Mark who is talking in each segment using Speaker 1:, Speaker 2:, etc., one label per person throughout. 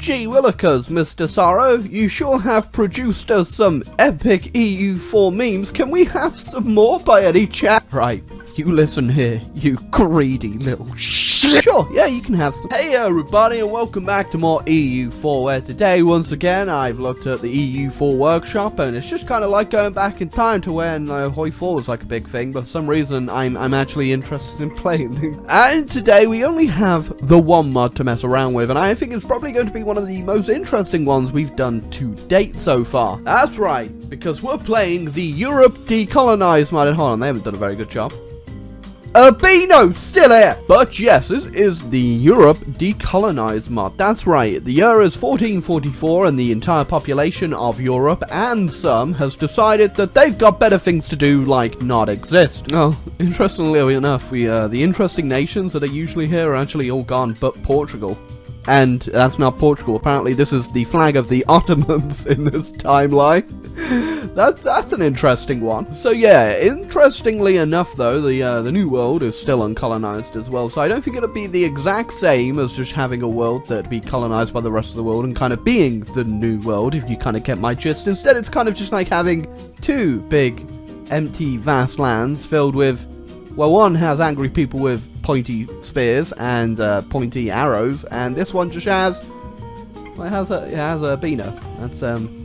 Speaker 1: Gee willikers, Mr. Sorrow, you sure have produced us some epic EU4 memes. Can we have some more by any chance? Right, you listen here, you greedy little shit. Sure, yeah, you can have some. Hey everybody, and welcome back to more EU4, where today, once again, I've looked at the EU4 workshop, and it's just kind of like going back in time to when Eu4 was like a big thing, but for some reason, I'm actually interested in playing. And today, we only have the one mod to mess around with, and I think it's probably going to be one of the most interesting ones we've done to date so far. That's right, because we're playing the Europe decolonized mod. Hold on, they haven't done a very good job. Albino still here! But yes, this is the Europe decolonized mod. That's right, the year is 1444 and the entire population of Europe and some has decided that they've got better things to do, like not exist. Oh, interestingly enough, the interesting nations that are usually here are actually all gone but Portugal. And that's not Portugal. Apparently this is the flag of the Ottomans in this timeline. That's an interesting one. So yeah, interestingly enough though, the new world is still uncolonized as well. So I don't think it'll be the exact same as just having a world that'd be colonized by the rest of the world and kind of being the new world, if you kind of get my gist. Instead, it's kind of just like having two big, empty, vast lands filled with, well, one has angry people with pointy spears and pointy arrows, and this one just has, well, it has a Bino.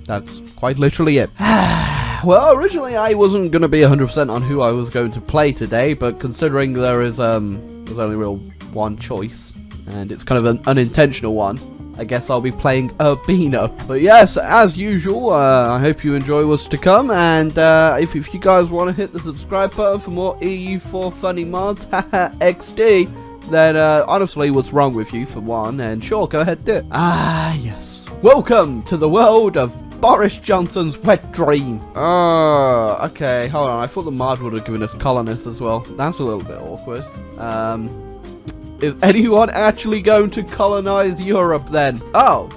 Speaker 1: That's quite literally it. Well, originally I wasn't going to be 100% on who I was going to play today, but considering there's only real one choice, and it's kind of an unintentional one, I guess I'll be playing Albino. But yes, as usual, I hope you enjoy what's to come, and if you guys want to hit the subscribe button for more EU4 funny mods, XD, then honestly, what's wrong with you for one, and sure, go ahead and do it. Ah, yes. Welcome to the world of Boris Johnson's wet dream. Oh, okay, hold on, I thought the mod would have given us colonists as well. That's a little bit awkward. Is anyone actually going to colonize Europe then? Oh.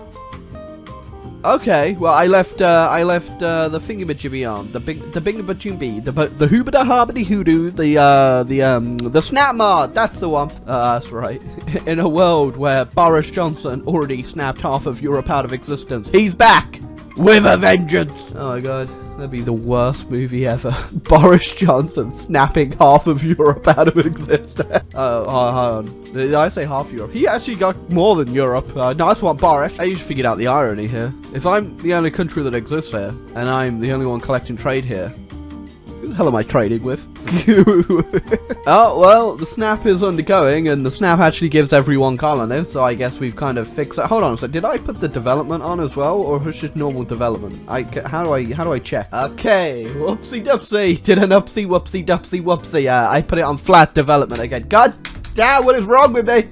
Speaker 1: Okay, well I left the thingamajibby on. The bingabajumbi, the hoobada harbity hoodoo, the snap mod, that's the one. That's right. In a world where Boris Johnson already snapped half of Europe out of existence, he's back with a vengeance. Oh my god. That'd be the worst movie ever. Boris Johnson snapping half of Europe out of existence. Hold on. Did I say half Europe? He actually got more than Europe. Nice one, Boris. I just figured out the irony here. If I'm the only country that exists here, and I'm the only one collecting trade here, who the hell am I trading with? Oh, well, the snap is undergoing, and the snap actually gives everyone colonists, so I guess we've kind of fixed it. Hold on, so did I put the development on as well, or was it just normal development? How do I check? Okay, whoopsie dupsie, did an upsie whoopsie dupsie whoopsie. I put it on flat development again. God damn, what is wrong with me?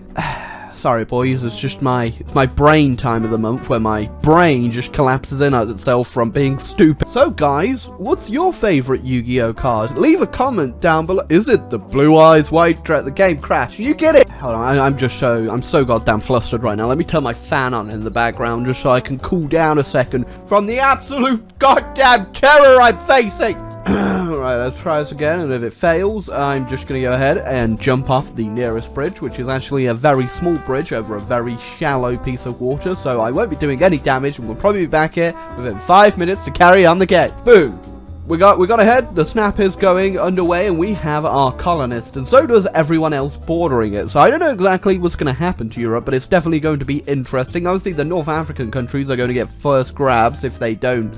Speaker 1: Sorry boys, it's just my brain time of the month where my brain just collapses in on itself from being stupid. So guys, what's your favorite Yu-Gi-Oh card? Leave a comment down below. Is it the blue eyes white dress? The game crashed. You get it? Hold on, I'm so goddamn flustered right now. Let me turn my fan on in the background just so I can cool down a second from the absolute goddamn terror I'm facing. Right, let's try this again, and if it fails, I'm just going to go ahead and jump off the nearest bridge, which is actually a very small bridge over a very shallow piece of water, so I won't be doing any damage, and we'll probably be back here within 5 minutes to carry on the game. Boom! We got ahead, the snap is going underway, and we have our colonist, and so does everyone else bordering it. So I don't know exactly what's going to happen to Europe, but it's definitely going to be interesting. Obviously, the North African countries are going to get first grabs if they don't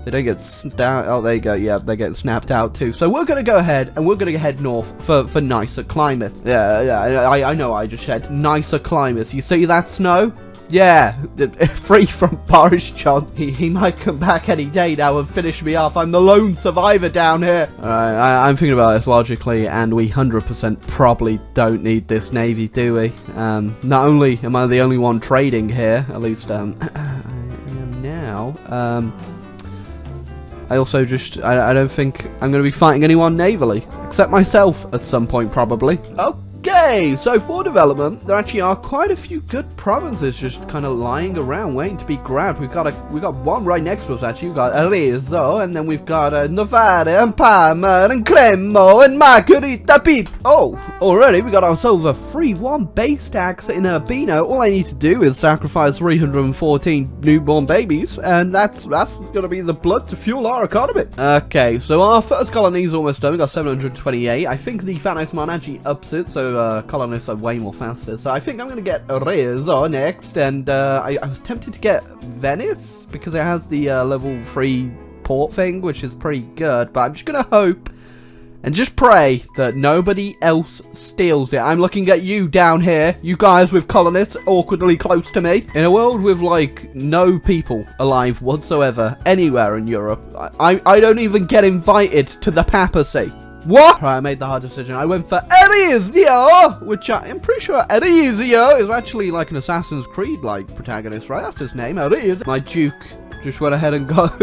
Speaker 1: get snapped out. Oh, there you go. Yeah, they're getting snapped out too. So we're going to go ahead, and we're going to head north for nicer climates. Yeah, I know I just said nicer climates. You see that snow? Yeah, free from Boris Johnson. He might come back any day now and finish me off. I'm the lone survivor down here. Alright, I'm thinking about this logically, and we 100% probably don't need this navy, do we? Not only am I the only one trading here, at least I am now, I also I don't think I'm going to be fighting anyone navally, except myself at some point, probably. Oh, Okay, so for development, there actually are quite a few good provinces just kind of lying around waiting to be grabbed. We got one right next to us actually. We've got Arezzo, and then we've got Novara and Parma and Cremo and Margherita Pit. Oh, already we got ourselves a free 1 base tax in Urbino. All I need to do is sacrifice 314 newborn babies, and that's going to be the blood to fuel our economy. Okay, so our first colony is almost done. We got 728. I think the Phoenix actually ups it, so colonists are way more faster. So I think I'm going to get Arezzo next, and I was tempted to get Venice because it has the level 3 port thing, which is pretty good, but I'm just going to hope and just pray that nobody else steals it. I'm looking at you down here, you guys with colonists awkwardly close to me. In a world with, like, no people alive whatsoever anywhere in Europe, I don't even get invited to the papacy. What? Right, I made the hard decision. I went for Arezzo, which I'm pretty sure Arezzo is actually like an Assassin's Creed-like protagonist, right? That's his name, Arezzo. My Duke just went ahead and got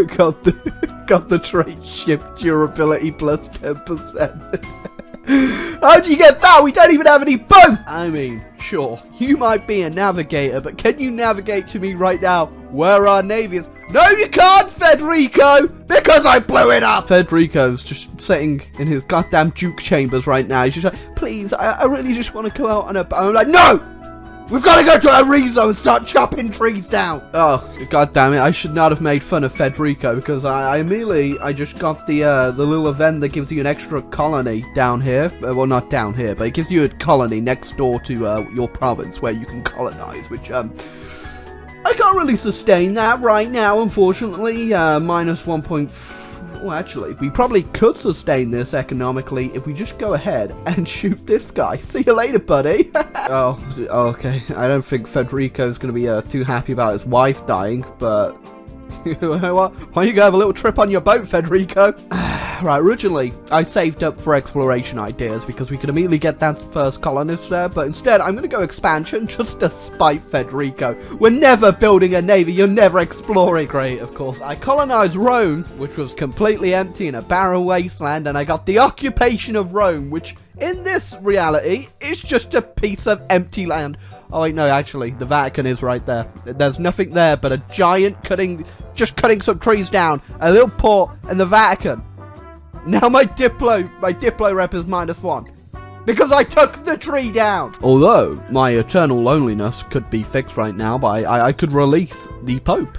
Speaker 1: the trait ship durability plus 10%. How'd you get that? We don't even have any boat! I mean, sure, you might be a navigator, but can you navigate to me right now where our navy is? No, you can't, Federico! Because I blew it up! Federico's just sitting in his goddamn Duke chambers right now. He's just like, please, I really just want to go out on a boat. I'm like, no! We've got to go to Arezzo and start chopping trees down! Oh, god damn it, I should not have made fun of Federico, because I immediately just got the little event that gives you an extra colony down here. Well, not down here, but it gives you a colony next door to your province where you can colonize, which, I can't really sustain that right now, unfortunately. Minus 1. Well, actually, we probably could sustain this economically if we just go ahead and shoot this guy. See you later, buddy. Oh, okay. I don't think Federico's going to be too happy about his wife dying, but why don't you go have a little trip on your boat, Federico? Right, originally, I saved up for exploration ideas because we could immediately get that first colonist there, but instead, I'm going to go expansion just to spite Federico. We're never building a navy, you're never exploring. Great, of course. I colonized Rome, which was completely empty in a barren wasteland, and I got the occupation of Rome, which, in this reality, is just a piece of empty land. Oh wait, no, actually, the Vatican is right there. There's nothing there but a giant cutting some trees down, a little port, and the Vatican. Now my Diplo rep is -1. Because I took the tree down! Although, my eternal loneliness could be fixed right now by I could release the Pope.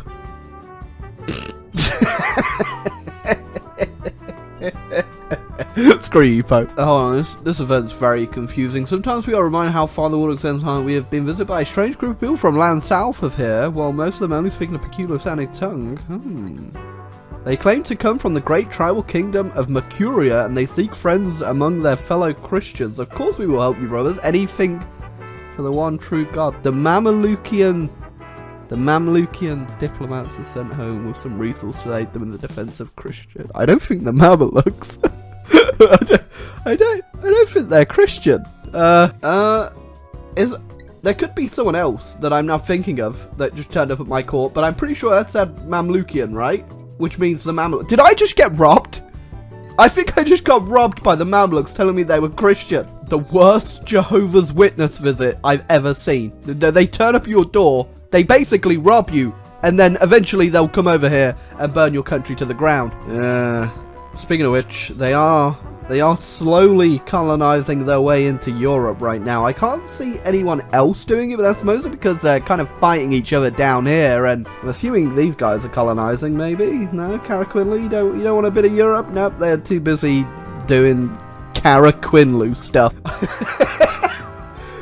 Speaker 1: Screw you, Pope. Oh, this event's very confusing. Sometimes we are reminded how far the world extends. We have been visited by a strange group of people from land south of here, while most of them only speak in a peculiar sounding tongue. They claim to come from the great tribal kingdom of Mercuria, and they seek friends among their fellow Christians. Of course we will help you, brothers. Anything for the one true God. The Mamelukian diplomats are sent home with some resources to aid them in the defense of Christian. I don't think the Mamelukes. I don't think they're Christian. There could be someone else that I'm not thinking of that just turned up at my court, but I'm pretty sure that said Mamlukian, right? Which means the Mamluk. Did I just get robbed? I think I just got robbed by the Mamluks telling me they were Christian. The worst Jehovah's Witness visit I've ever seen. They turn up your door, they basically rob you, and then eventually they'll come over here and burn your country to the ground. Speaking of which, they are slowly colonizing their way into Europe right now. I can't see anyone else doing it, but that's mostly because they're kind of fighting each other down here, and I'm assuming these guys are colonizing, maybe? No, Caraquinlu, you don't want a bit of Europe? Nope, they're too busy doing Caraquinlu stuff.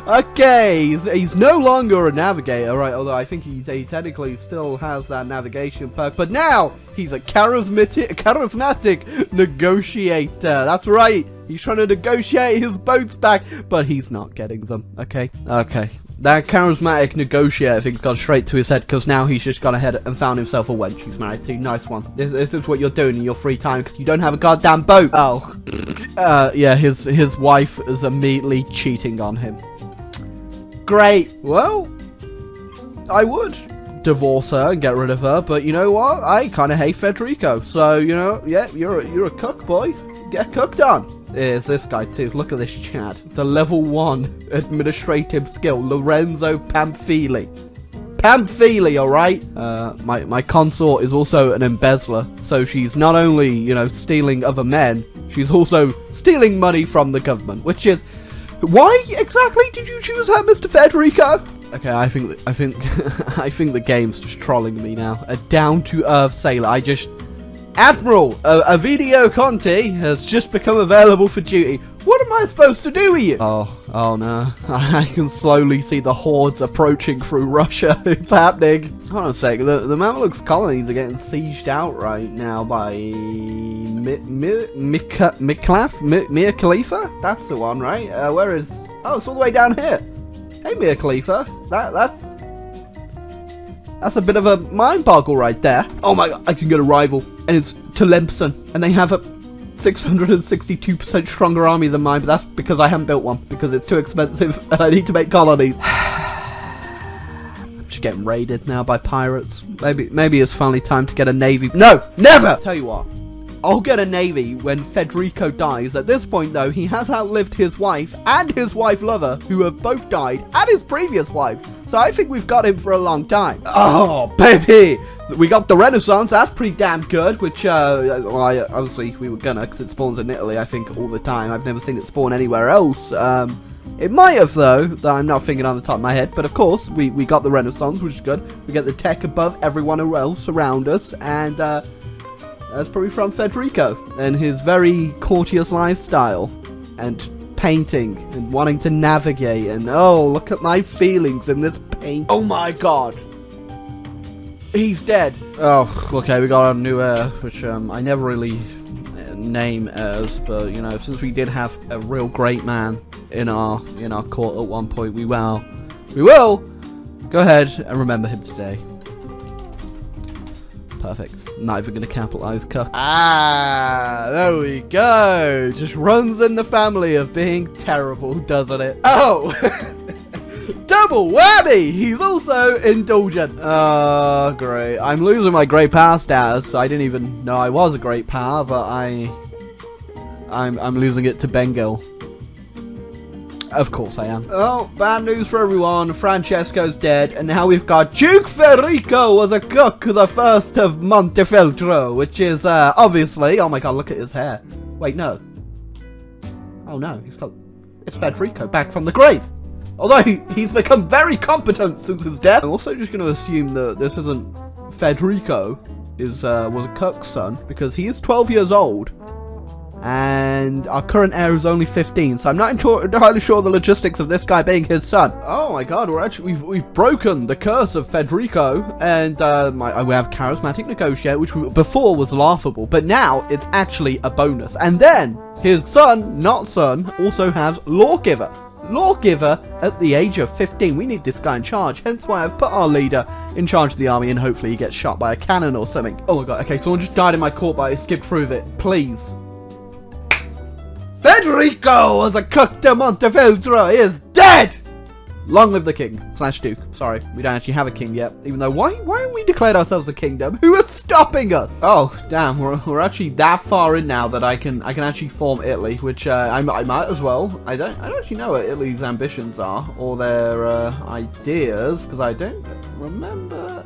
Speaker 1: Okay, he's no longer a navigator, right? Although I think he technically still has that navigation perk. But now he's a charismatic negotiator. That's right. He's trying to negotiate his boats back, but he's not getting them. Okay. That charismatic negotiator thing's gone straight to his head because now he's just gone ahead and found himself a wench he's married to. Nice one. This is what you're doing in your free time because you don't have a goddamn boat. Oh. Yeah, his wife is immediately cheating on him. Great. Well, I would divorce her and get rid of her, but you know what? I kind of hate Federico. So, you know, yeah, you're a cook, boy. Get cooked on. is this guy too. Look at this chat. It's a level 1 administrative skill. Lorenzo Pamphili. Pamphili, alright? My consort is also an embezzler. So she's not only, you know, stealing other men, she's also stealing money from the government. Which is... Why exactly did you choose her, Mr. Federico? Okay, I think the game's just trolling me now. A down-to-earth sailor. Admiral, Ovidio Conti has just become available for duty. What am I supposed to do with you? Oh no. I can slowly see the hordes approaching through Russia. It's happening. Hold on a sec. The Mamluks colonies are getting sieged out right now by Mia Khalifa? That's the one, right? Where is... Oh, it's all the way down here. Hey, Mia Khalifa. That's a bit of a mind boggle right there. Oh my god, I can get a rival. And it's Tlemcen. And they have a 662% stronger army than mine, but that's because I haven't built one. Because it's too expensive and I need to make colonies. I'm just getting raided now by pirates. Maybe it's finally time to get a navy. No, never! Tell you what. I'll get a navy when Federico dies. At this point, though, he has outlived his wife and his wife lover, who have both died, and his previous wife. So I think we've got him for a long time. Oh, baby! We got the Renaissance. That's pretty damn good, which, obviously, we were gonna, because it spawns in Italy, I think, all the time. I've never seen it spawn anywhere else. It might have, though, that I'm not thinking on the top of my head. But, of course, we got the Renaissance, which is good. We get the tech above everyone else around us, and, that's probably from Federico and his very courteous lifestyle and painting and wanting to navigate and oh, look at my feelings in this paint. Oh my god. He's dead. Oh, okay, we got a new heir, which I never really name heirs, but you know, since we did have a real great man in our court at one point, we will go ahead and remember him today. Perfect. Not even going to capitalize cuck. Ah, there we go. Just runs in the family of being terrible, doesn't it? Oh, double whammy. He's also indulgent. Oh, great. I'm losing my great power status. I didn't even know I was a great power, but I'm losing it to Bengal. Of course I am. Oh, bad news for everyone. Francesco's dead, and now we've got Duke Federico was a cook, the first of Montefeltro, which is, obviously... Oh my god, look at his hair. Wait, no. Oh no, it's Federico back from the grave. Although, he's become very competent since his death. I'm also just going to assume that this isn't Federico, was a cook's son, because he is 12 years old. And our current heir is only 15, so I'm not entirely sure the logistics of this guy being his son. Oh my god, we've broken the curse of Federico, and we have charismatic negotiator, which before was laughable, but now it's actually a bonus. And then his son, not son, also has lawgiver. Lawgiver at the age of 15. We need this guy in charge, hence why I've put our leader in charge of the army, and hopefully he gets shot by a cannon or something. Oh my god, okay, someone just died in my court, but I skipped through it. Please. Federico was a cook de Montefeltro is dead! Long live the king / duke. Sorry, we don't actually have a king yet. Even though, why haven't we declared ourselves a kingdom? Who is stopping us? Oh, damn, we're actually that far in now that I can actually form Italy, which I might as well. I don't actually know what Italy's ambitions are or their ideas, because I don't remember.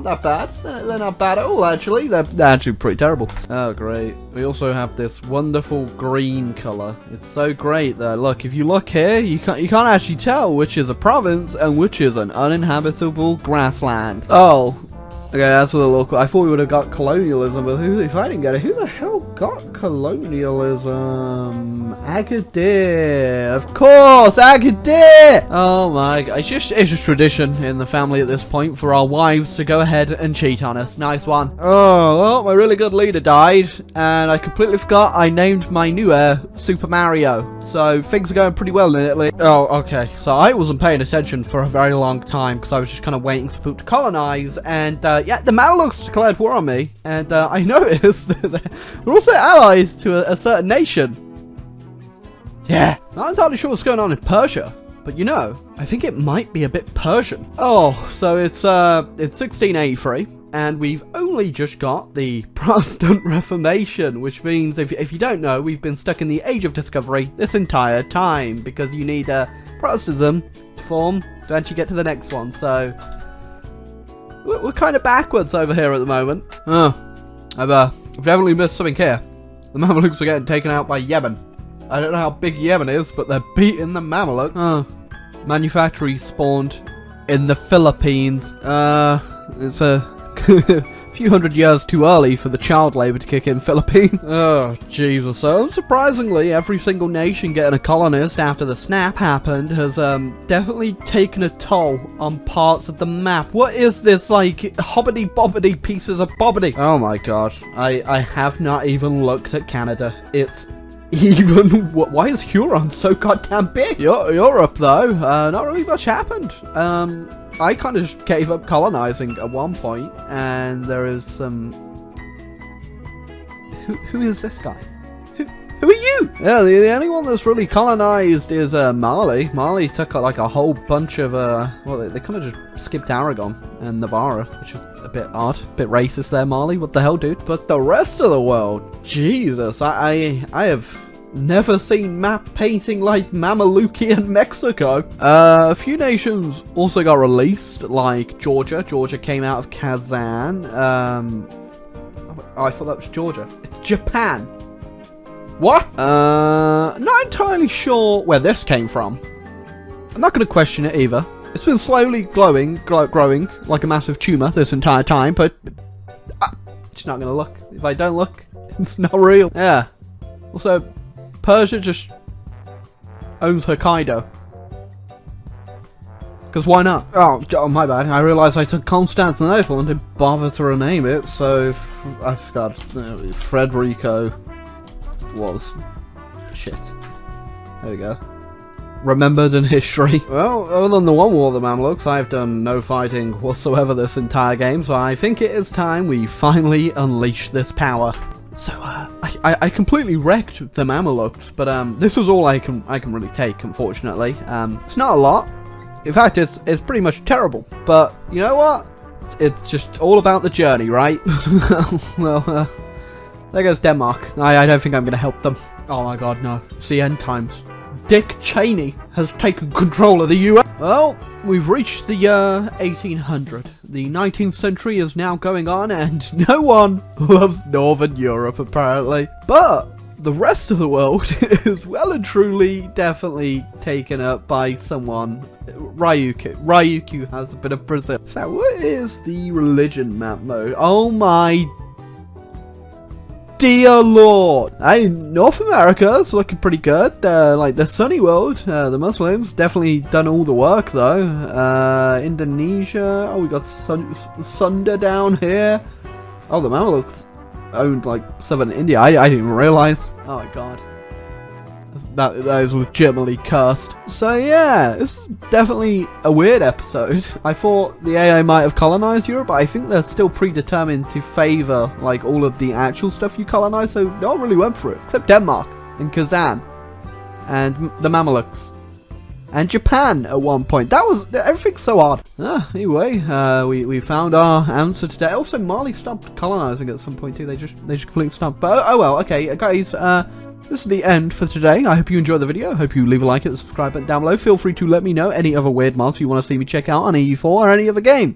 Speaker 1: That bad. They're not bad at all, actually. They're actually pretty terrible. Oh, great. We also have this wonderful green color. It's so great that, look, if you look here, you can't actually tell which is a province and which is an uninhabitable grassland. Oh. Okay, that's a little cool. I thought we would have got colonialism, but if I didn't get it, who the hell got colonialism? Agadir. Of course, Agadir! Oh my god. It's just tradition in the family at this point for our wives to go ahead and cheat on us. Nice one. Oh, well, my really good leader died, and I completely forgot I named my new heir Super Mario. So things are going pretty well in Italy. Oh, okay. So I wasn't paying attention for a very long time because I was just kind of waiting for people to colonize, and yeah, the Mamelukes declared war on me, and I noticed that we're also allies to a certain nation. Yeah, not entirely sure what's going on in Persia, but you know, I think it might be a bit Persian. Oh, so it's 1683. And we've only just got the Protestant Reformation, which means, if you don't know, we've been stuck in the Age of Discovery this entire time, because you need Protestantism to form to actually get to the next one, so we're kind of backwards over here at the moment. I've definitely missed something here. The Mamelukes are getting taken out by Yemen. I don't know how big Yemen is, but they're beating the Mameluks. Manufactory spawned in the Philippines. It's a few hundred years too early for the child labour to kick in Philippines. Oh, Jesus. So, unsurprisingly, every single nation getting a colonist after the snap happened has definitely taken a toll on parts of the map. What is this, like, hobbity-bobbity pieces of bobbity? Oh my god. I have not even looked at Canada. It's even... Why is Huron so goddamn big? Europe, though, not really much happened. I kind of just gave up colonizing at one point, and there is some... Who is this guy? Who are you? Yeah, the only one that's really colonized is Mali. Mali took like a whole bunch of... well, they kind of just skipped Aragon and Navarra, which is a bit odd. A bit racist there, Mali. What the hell, dude? But the rest of the world, Jesus, I have... never seen map painting like Mamelukian Mexico. A few nations also got released, like Georgia. Georgia came out of Kazan. Oh, I thought that was Georgia. It's Japan. What? Not entirely sure where this came from. I'm not going to question it either. It's been slowly growing like a massive tumour this entire time, but it's not going to look. If I don't look, it's not real. Yeah. Also, Persia just owns Hokkaido. Because why not? Oh, my bad. I realised I took Constantinople and didn't bother to rename it, so I forgot. Federico was... Shit. There we go. Remembered in history. Well, other than the one war of the Mamluks, I've done no fighting whatsoever this entire game, so I think it is time we finally unleash this power. So, I completely wrecked the Mamelukes, but this is all I can really take, unfortunately. It's not a lot. In fact, it's pretty much terrible. But you know what? It's just all about the journey, right? Well, there goes Denmark. I don't think I'm going to help them. Oh my god, no. It's the end times. Dick Cheney has taken control of the US. Well, we've reached the year 1800. The 19th century is now going on, and no one loves Northern Europe, apparently. But the rest of the world is well and truly definitely taken up by someone. Ryukyu. Ryukyu has a bit of Brazil. So, what is the religion map mode? Oh my dear lord. North America is looking pretty good. Like the sunny world, the Muslims definitely done all the work though. Indonesia, oh, we got Sunda down here. Oh, the Mamelukes owned like southern India. I didn't even realize. Oh my god. That is legitimately cursed. So yeah, this is definitely a weird episode. I thought the AI might have colonized Europe, but I think they're still predetermined to favour like all of the actual stuff you colonize, so no one really went for it. Except Denmark and Kazan and the Mamelukes and Japan at one point. That was everything's so odd. Anyway, we found our answer today. Also, Mali stopped colonizing at some point too. They just completely stopped. But oh well. Okay, guys. This is the end for today. I hope you enjoyed the video. I hope you leave a like, hit the subscribe button down below. Feel free to let me know any other weird mods you want to see me check out on EU4 or any other game.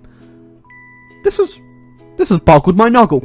Speaker 1: This has boggled my noggle.